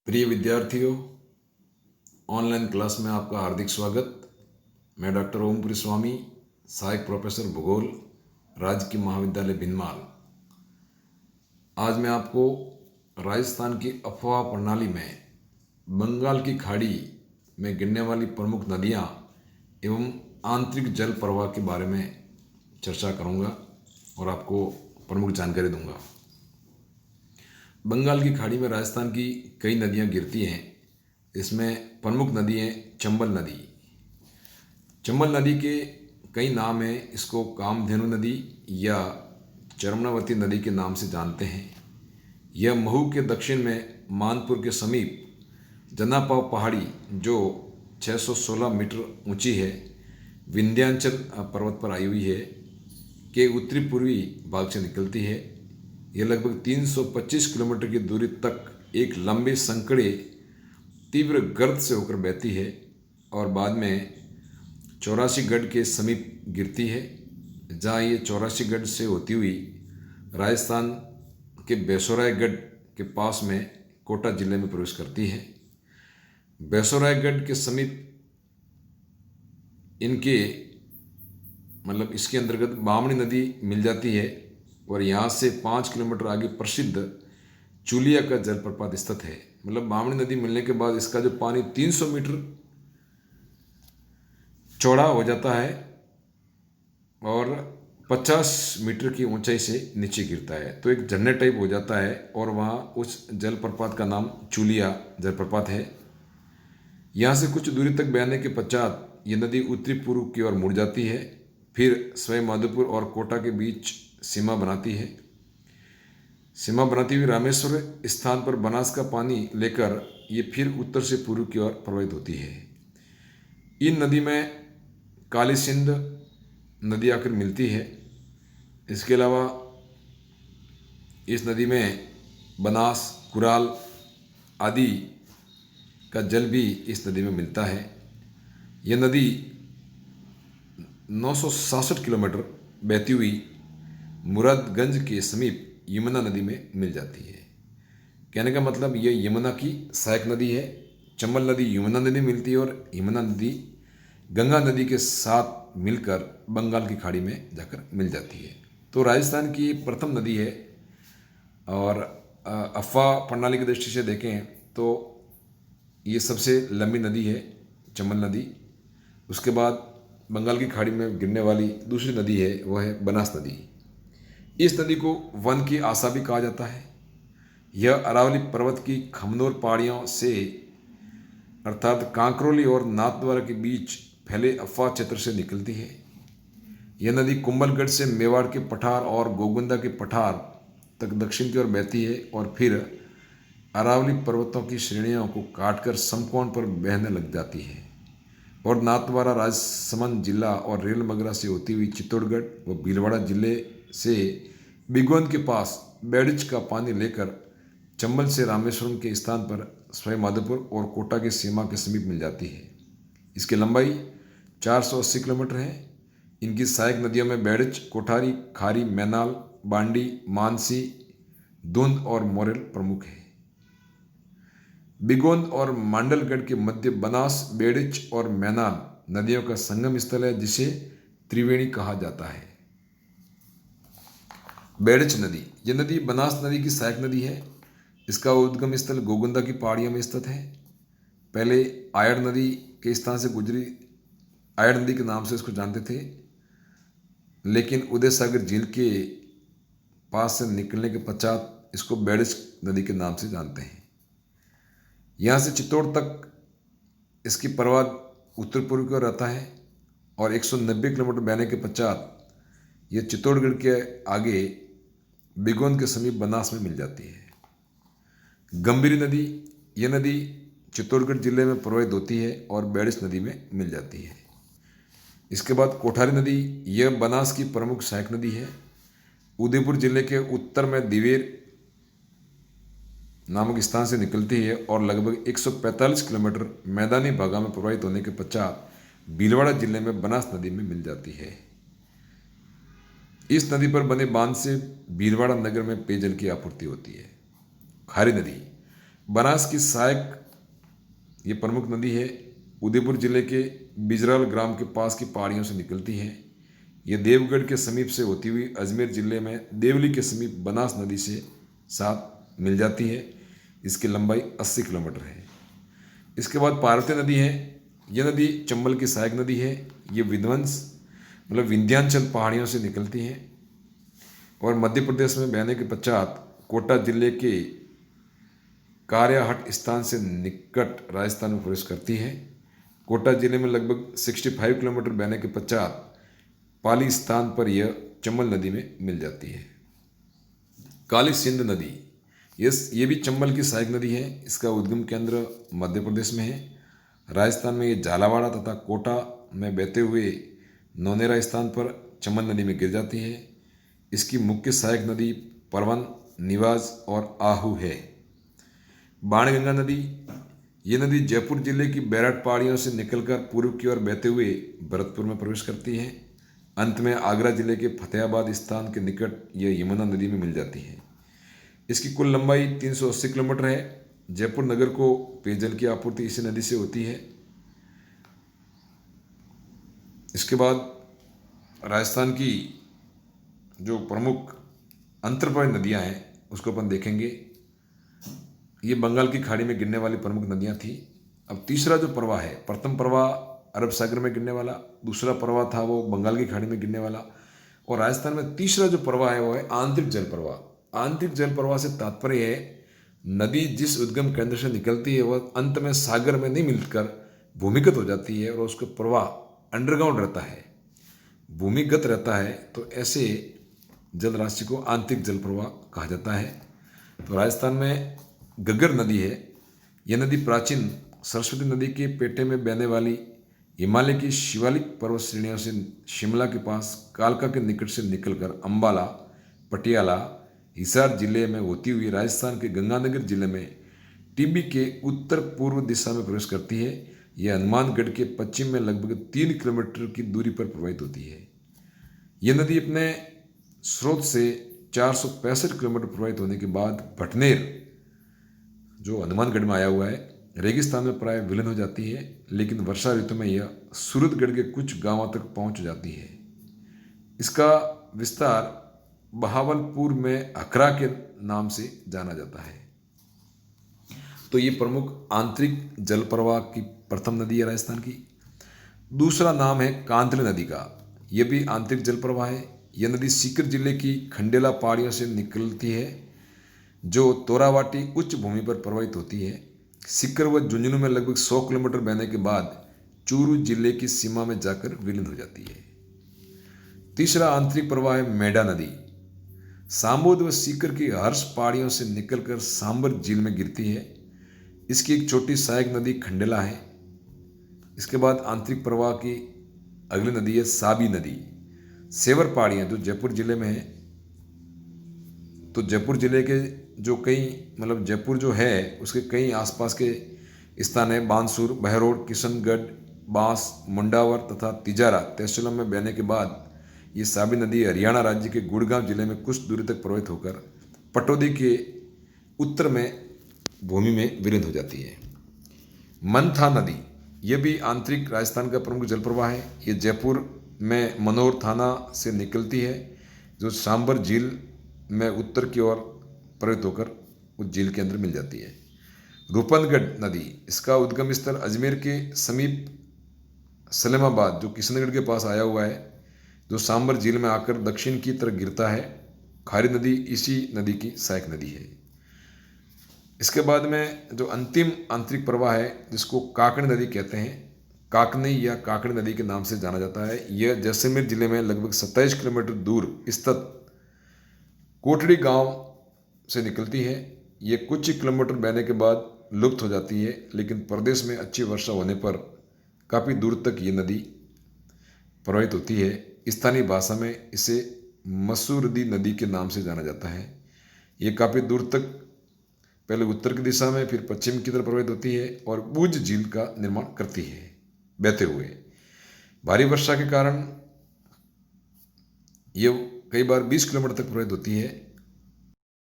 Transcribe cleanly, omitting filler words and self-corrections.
प्रिय विद्यार्थियों, online class में आपका हार्दिक स्वागत। मैं डॉक्टर ओमपुरी स्वामी, सहायक प्रोफेसर भूगोल, राजकीय महाविद्यालय भिनमाल। आज मैं आपको राजस्थान की अफवाह प्रणाली में बंगाल की खाड़ी में गिरने वाली प्रमुख नदियाँ एवं आंतरिक जल प्रवाह के बारे में चर्चा करूँगा और आपको प्रमुख जानकारी दूंगा। बंगाल की खाड़ी में राजस्थान की कई नदियाँ गिरती हैं। इसमें प्रमुख नदी है चंबल नदी। चंबल नदी के कई नाम हैं। इसको कामधेनु नदी या चरमनावती नदी के नाम से जानते हैं। यह महू के दक्षिण में मानपुर के समीप जनापाव पहाड़ी, जो 616 मीटर ऊंची है, विंध्याचल पर्वत पर आई हुई है, के उत्तरी पूर्वी भाग से निकलती है। यह लगभग 325 किलोमीटर की दूरी तक एक लंबे संकड़े तीव्र गर्त से होकर बहती है और बाद में 84गढ़ के समीप गिरती है, जहाँ ये 84गढ़ से होती हुई राजस्थान के बेसोरायगढ़ के पास में कोटा जिले में प्रवेश करती है। बेसोरायगढ़ के समीप इसके अंतर्गत बामणी नदी मिल जाती है और यहाँ से 5 किलोमीटर आगे प्रसिद्ध चूलिया का जलप्रपात स्थित है। बामणी नदी मिलने के बाद इसका जो पानी 300 मीटर चौड़ा हो जाता है और 50 मीटर की ऊंचाई से नीचे गिरता है, तो एक झरने टाइप हो जाता है और वहाँ उस जलप्रपात का नाम चूलिया जलप्रपात है। यहाँ से कुछ दूरी तक बहने के पश्चात ये नदी उत्तरी पूर्व की ओर मुड़ जाती है, फिर सवाई माधोपुर और कोटा के बीच सीमा बनाती है। सीमा बनाती हुई रामेश्वर स्थान पर बनास का पानी लेकर ये फिर उत्तर से पूर्व की ओर प्रवाहित होती है। इन नदी में काली सिंध नदी आकर मिलती है। इसके अलावा इस नदी में बनास, कुराल आदि का जल भी इस नदी में मिलता है। यह नदी 967 किलोमीटर बहती हुई मुरादगंज के समीप यमुना नदी में मिल जाती है। कहने का मतलब यह यमुना की सहायक नदी है। चंबल नदी यमुना नदी मिलती है और यमुना नदी गंगा नदी के साथ मिलकर बंगाल की खाड़ी में जाकर मिल जाती है। तो राजस्थान की प्रथम नदी है और अफवाह प्रणाली की दृष्टि से देखें तो ये सबसे लंबी नदी है चंबल नदी। उसके बाद बंगाल की खाड़ी में गिरने वाली दूसरी नदी है, वह है बनास नदी। इस नदी को वन की आशा भी कहा जाता है। यह अरावली पर्वत की खमनोर पहाड़ियों से अर्थात कांकरोली और नाथद्वारा के बीच फैले अफवाह क्षेत्र से निकलती है। यह नदी कुंभलगढ़ से मेवाड़ के पठार और गोगुंदा के पठार तक दक्षिण की ओर बहती है और फिर अरावली पर्वतों की श्रेणियों को काटकर समकोण पर बहने लग जाती है और नाथद्वारा राजसमंद जिला और रेल मगरा से होती हुई चित्तौड़गढ़ व भीलवाड़ा जिले से बिगोंद के पास बेड़िच का पानी लेकर चंबल से रामेश्वरम के स्थान पर सवाई माधोपुर और कोटा की सीमा के समीप मिल जाती है। इसकी लंबाई 480 किलोमीटर है। इनकी सहायक नदियों में बेड़िच, कोठारी, खारी, मैनाल, बांडी, मानसी, धुंध और मोरेल प्रमुख है। बिगोंद और मांडलगढ़ के मध्य बनास, बेड़िच और मैनाल नदियों का संगम स्थल है, जिसे त्रिवेणी कहा जाता है। बेड़िच नदी, यह नदी बनास नदी की सहायक नदी है। इसका उद्गम स्थल गोगुंदा की पहाड़ियों में स्थित है। पहले आयड़ नदी के स्थान से गुजरी, आयड़ नदी के नाम से इसको जानते थे, लेकिन उदय सागर झील के पास से निकलने के पश्चात इसको बेड़िच नदी के नाम से जानते हैं। यहाँ से चित्तौड़ तक इसकी प्रवाह उत्तर पूर्व की ओर रहता है और 190 किलोमीटर बहने के पश्चात यह चित्तौड़गढ़ के आगे बिगोंद के समीप बनास में मिल जाती है। गंभीरी नदी, यह नदी चित्तौड़गढ़ जिले में प्रवाहित होती है और बेड़िच नदी में मिल जाती है। इसके बाद कोठारी नदी, यह बनास की प्रमुख सहायक नदी है। उदयपुर जिले के उत्तर में दिवेर नामक स्थान से निकलती है और लगभग 145 किलोमीटर मैदानी भागों में प्रवाहित होने के पश्चात भीलवाड़ा जिले में बनास नदी में मिल जाती है। इस नदी पर बने बांध से भीलवाड़ा नगर में पेयजल की आपूर्ति होती है। खारी नदी, बनास की सहायक ये प्रमुख नदी है। उदयपुर जिले के बिजराल ग्राम के पास की पहाड़ियों से निकलती है। ये देवगढ़ के समीप से होती हुई अजमेर जिले में देवली के समीप बनास नदी से साथ मिल जाती है। इसकी लंबाई 80 किलोमीटर है। इसके बाद पार्वती नदी है। यह नदी चंबल की सहायक नदी है। ये विंध्याचल पहाड़ियों से निकलती है और मध्य प्रदेश में बहने के पश्चात कोटा जिले के कारियाहट स्थान से निकट राजस्थान में प्रवेश करती है। कोटा जिले में लगभग 65 किलोमीटर बहने के पश्चात पाली स्थान पर यह चंबल नदी में मिल जाती है। काली सिंध नदी ये भी चंबल की सहायक नदी है। इसका उद्गम केंद्र मध्य प्रदेश में है। राजस्थान में ये झालावाड़ा तथा कोटा में बहते हुए नौनेरा स्थान पर चंबल नदी में गिर जाती है। इसकी मुख्य सहायक नदी परवन, निवाज और आहू है। बाणगंगा नदी ये नदी जयपुर जिले की बैराट पहाड़ियों से निकलकर पूर्व की ओर बहते हुए भरतपुर में प्रवेश करती है। अंत में आगरा जिले के फतेहाबाद स्थान के निकट यह यमुना नदी में मिल जाती है। इसकी कुल लंबाई 380 किलोमीटर है। जयपुर नगर को पेयजल की आपूर्ति इसी नदी से होती है। इसके बाद राजस्थान की जो प्रमुख अंतर्प्रवाही नदियां हैं उसको अपन देखेंगे। ये बंगाल की खाड़ी में गिरने वाली प्रमुख नदियां थी। अब तीसरा जो प्रवाह है, प्रथम प्रवाह अरब सागर में गिरने वाला, दूसरा प्रवाह था वो बंगाल की खाड़ी में गिरने वाला, और राजस्थान में तीसरा जो प्रवाह है वो है आंतरिक जल प्रवाह। आंतरिक जल प्रवाह से तात्पर्य है नदी जिस उद्गम केंद्र से निकलती है वह अंत में सागर में नहीं मिलकर भूमिगत हो जाती है और उसका प्रवाह अंडरग्राउंड रहता है, भूमिगत रहता है, तो ऐसे जल राशि को आंतरिक जल प्रवाह कहा जाता है। तो राजस्थान में घग्गर नदी है। यह नदी प्राचीन सरस्वती नदी के पेटे में बहने वाली हिमालय की शिवालिक पर्वत श्रेणियों से शिमला के पास कालका के निकट से निकलकर अंबाला, पटियाला, हिसार जिले में होती हुई राजस्थान के गंगानगर जिले में टिब्बी के उत्तर पूर्व दिशा में प्रवेश करती है। यह हनुमानगढ़ के पश्चिम में लगभग 3 किलोमीटर की दूरी पर प्रवाहित होती है। यह नदी अपने स्रोत से 465 किलोमीटर प्रवाहित होने के बाद भटनेर जो हनुमानगढ़ में आया हुआ है रेगिस्तान में प्राय विलीन हो जाती है, लेकिन वर्षा ऋतु में यह सूरतगढ़ के कुछ गांवों तक पहुंच जाती है। इसका विस्तार बहावलपुर में अखरा के नाम से जाना जाता है। तो ये प्रमुख आंतरिक जल प्रवाह की प्रथम नदी है राजस्थान की। दूसरा नाम है कांतली नदी का। यह भी आंतरिक जल प्रवाह है। यह नदी सीकर जिले की खंडेला पहाड़ियों से निकलती है जो तोरावाटी उच्च भूमि पर प्रवाहित होती है। सीकर व झुंझुनू में लगभग 100 किलोमीटर बहने के बाद चूरू जिले की सीमा में जाकर विलीन हो जाती है। तीसरा आंतरिक प्रवाह है मेढा नदी। सांबोद व सीकर की हर्ष पहाड़ियों से निकलकर सांबर झील में गिरती है। इसकी एक छोटी सहायक नदी खंडेला है। इसके बाद आंतरिक प्रवाह की अगली नदी है साबी नदी। सेवर पहाड़ियाँ जो जयपुर जिले में है, तो जयपुर जिले के जो कई जयपुर जो है उसके कई आसपास के स्थान है बानसूर, बहरोड, किशनगढ़, बांस, मुंडावर तथा तिजारा तहसीलों में बहने के बाद ये साबी नदी हरियाणा राज्य के गुड़गांव जिले में कुछ दूरी तक प्रवाहित होकर पटौदी के उत्तर में भूमि में विलीन हो जाती है। मनथा नदी ये भी आंतरिक राजस्थान का प्रमुख जल प्रवाह है। ये जयपुर में मनोर थाना से निकलती है जो सांबर झील में उत्तर की ओर प्रवाहित होकर उस झील के अंदर मिल जाती है। रूपनगढ़ नदी इसका उद्गम स्थल अजमेर के समीप सलेमाबाद जो किशनगढ़ के पास आया हुआ है, जो सांबर झील में आकर दक्षिण की तरफ गिरता है। खारी नदी इसी नदी की सहायक नदी है। इसके बाद में जो अंतिम आंतरिक प्रवाह है जिसको काकणी नदी कहते हैं, काकनी या काकड़ी नदी के नाम से जाना जाता है। यह जैसलमेर जिले में लगभग 27 किलोमीटर दूर स्थित कोटड़ी गांव से निकलती है। ये कुछ ही किलोमीटर बहने के बाद लुप्त हो जाती है, लेकिन प्रदेश में अच्छी वर्षा होने पर काफ़ी दूर तक ये नदी प्रवाहित होती है। स्थानीय भाषा में इसे मसूरदी नदी के नाम से जाना जाता है। ये काफ़ी दूर तक पहले उत्तर की दिशा में फिर पश्चिम की तरफ प्रवाहित होती है और बूझ झील का निर्माण करती है बहते हुए। भारी वर्षा के कारण ये कई बार 20 किलोमीटर तक प्रवाहित होती है।